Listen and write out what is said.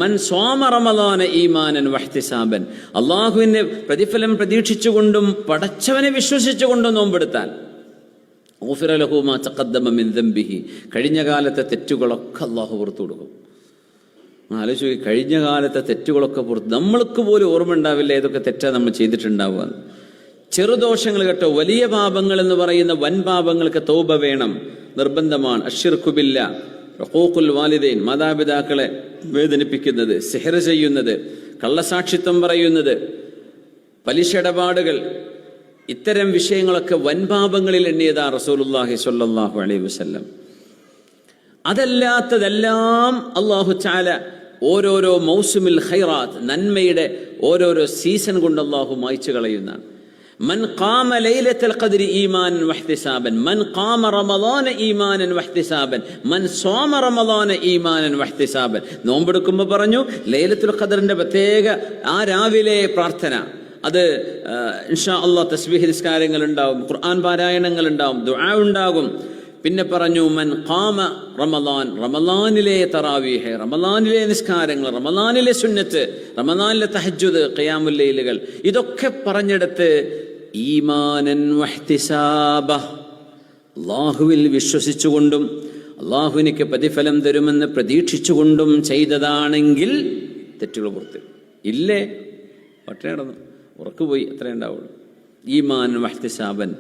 മൻ സ്വാമ റമളാന ഈമാനൻ വഹ്തിസാബൻ, അള്ളാഹുവിന്റെ പ്രതിഫലം പ്രതീക്ഷിച്ചുകൊണ്ടും പടച്ചവനെ വിശ്വസിച്ചുകൊണ്ടും നോമ്പെടുത്താൽ ഗുഫിറ ലഹു മാ തഖദ്ദമ മിൻ ദംബിഹി, കഴിഞ്ഞ കാലത്തെ തെറ്റുകളൊക്കെ അള്ളാഹു പുറത്തു കൊടുക്കും. ആലോചിച്ച്, കഴിഞ്ഞ കാലത്തെ തെറ്റുകളൊക്കെ പുറത്ത്, നമ്മൾക്ക് പോലും ഓർമ്മ ഉണ്ടാവില്ല ഏതൊക്കെ തെറ്റാ നമ്മൾ ചെയ്തിട്ടുണ്ടാവുക. ചെറുദോഷങ്ങൾ കേട്ടോ, വലിയ പാപങ്ങൾ എന്ന് പറയുന്ന വൻ പാപങ്ങൾക്ക് തൗബ വേണം, നിർബന്ധമാണ്. അശ്ശിർക്കു ബില്ലാഹ്, ഉഖൂഖുൽ വാലിദൈൻ, മാതാപിതാക്കളെ വേദനിപ്പിക്കുന്നത്, സിഹർ ചെയ്യുന്നത്, കള്ളസാക്ഷിത്വം പറയുന്നത്, പലിശ ഇടപാടുകൾ, ഇത്തരം വിഷയങ്ങളൊക്കെ വൻപാപങ്ങളിൽ എണ്ണിയതാ റസൂലുള്ളാഹി സ്വല്ലല്ലാഹു അലൈഹി വസല്ലം. അതല്ലാത്തതെല്ലാം അല്ലാഹു തആല ഓരോരോ മൗസുമിൽ ഖൈറാത്ത്, നന്മയുടെ ഓരോരോ സീസൺ കൊണ്ട് അല്ലാഹു മായ്ച്ചു കളയുന്നതാണ്. മൻ ഖാമ ലൈലത്തുൽ ഖദ്രി ഈമാനൻ വഹ്തിസാബൻ, മൻ ഖാമ റമളാന ഈമാനൻ വഹ്തിസാബൻ, മൻ സ്വാമ റമളാന ഈമാനൻ വഹ്തിസാബൻ. നോമ്പെടുക്കുമ്പോൾ പറഞ്ഞു ലൈലത്തുൽ ഖദ്റിന്റെ പ്രത്യേക ആ രാവിലെ പ്രാർത്ഥന, അത് ഇൻഷാ അല്ലാഹ് തസ്ബീഹ് നിസ്കാരങ്ങൾ ഉണ്ടാവും, ഖുർആൻ പാരായണങ്ങൾ ഉണ്ടാവും, ദുആ ഉണ്ടാകും. പിന്നെ പറഞ്ഞു മൻ ഖാമ റമളാൻ, റമളാനിലെ തറാവീഹ്, റമളാനിലെ നിസ്കാരങ്ങൾ, റമളാനിലെ സുന്നത്ത്, റമളാനിലെ തഹജ്ജുദ്, ഖിയാമുൽ ലൈലുകൾ, ഇതൊക്കെ പറഞ്ഞെടുത്ത് ഈമാനൻ വഹ്തിസാബ, അല്ലാഹുവിൽ വിശ്വസിച്ചുകൊണ്ടും അല്ലാഹുവിനിക്ക് പ്രതിഫലം തരുമെന്ന് പ്രതീക്ഷിച്ചുകൊണ്ടും ചെയ്തതാണെങ്കിൽ തെറ്റുകൾ പുറത്ത് ഇല്ലേ, ഒറ്റ നടന്നു ഉറക്കുപോയി, അത്രേ ഉണ്ടാവുള്ളൂ. ഈമാൻ വഹ്തിസാബൻ,